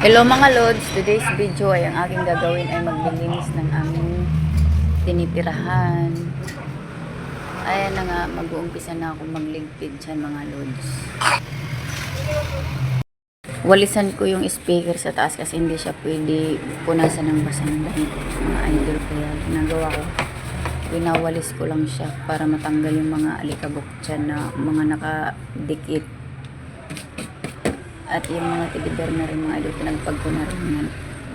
Hello mga lods, today's video ay ang aking gagawin ay maglilinis ng aming tinitirahan. Ayan na nga, mag-uumpisa na ako magligpid dyan mga lods. Walisan ko yung speaker sa taas kasi hindi siya pwede punasan ng basa ng damit mga idol. Kaya ginagawa ko, winawalis ko lang siya para matanggal yung mga alikabok dyan na mga nakadikit. At yung mga tibidor na rin mga idol, pinagpag ko na rin yan.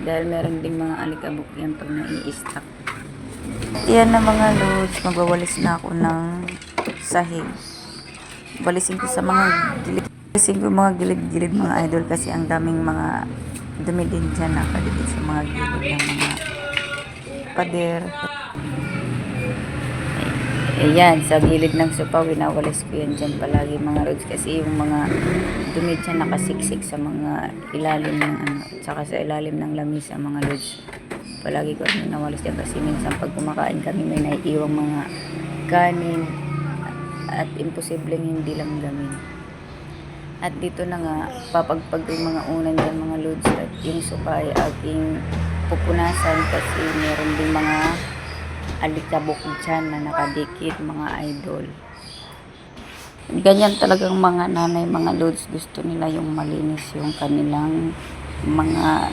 Dahil meron ding mga alikabok yan pag nai-stack. Yan na mga lods, magwawalis na ako ng sahig. Walisin ko sa mga gilid. Walisin ko mga gilid-gilid mga idol kasi ang daming mga dumi din dyan nakadikit sa mga gilid ng mga pader. Ayan, sa gilid ng sopa, winawalis ko yan dyan palagi mga rods kasi yung mga dumi dyan nakasiksik sa mga ilalim ng tsaka sa ilalim ng lamisa mga rods. Palagi ko winawalis yan kasi minsan pag kumakain kami may naiiwang mga kanin at imposibleng hindi lang gamin. At dito na nga, papagpag yung mga unan dyan mga lods at yung sopa ay aking pupunasan kasi meron din mga alikabok dyan na nakadikit mga idol. Ganyan talagang mga nanay, mga lods, gusto nila yung malinis yung kanilang mga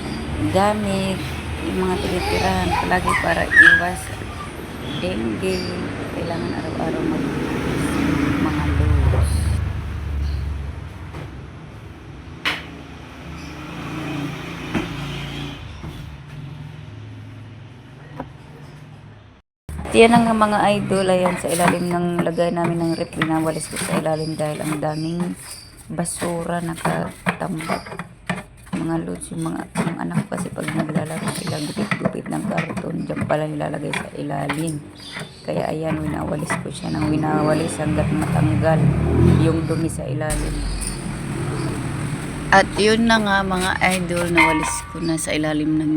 gamit, yung mga tinitirahan palagi para iwas dengue. Kailangan araw-araw maglinis mga lods. Yan ang mga idol, ayan sa ilalim ng lagay namin ng rep, winawalis ko sa ilalim dahil ang daming basura nakatambak mga lods. Yung anak ko kasi pag naglalaro sila gupit-gupit ng karton dyan pala nilalagay sa ilalim, kaya ayan winawalis ko siya ng winawalis hanggat matanggal yung dumi sa ilalim. At yun na nga mga idol, nawalis ko na sa ilalim ng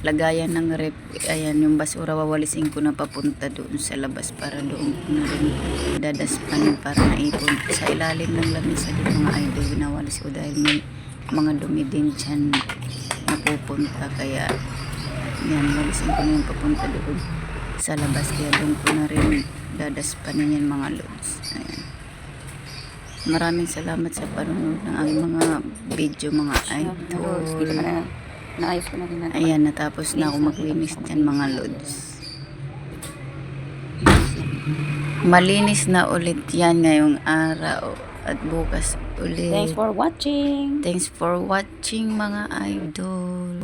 lagayan ng rep. Ayan yung basura, wawalisin ko na papunta doon sa labas para doon ko na rin dadaspan para naipon sa ilalim ng lamisa din mga idol. Winawalis ko dahil may mga dumi din dyan napupunta, kaya yan, walisin ko na yung papunta doon sa labas, kaya doon ko na rin dadaspan yan mga lods. Ayan. Maraming salamat sa panonood ng aking mga video mga idol. Naayos ko na din natin. Ayan, natapos na ako maglinis dyan mga lods. Malinis na ulit yan ngayong araw at bukas ulit. Thanks for watching. Thanks for watching mga idol.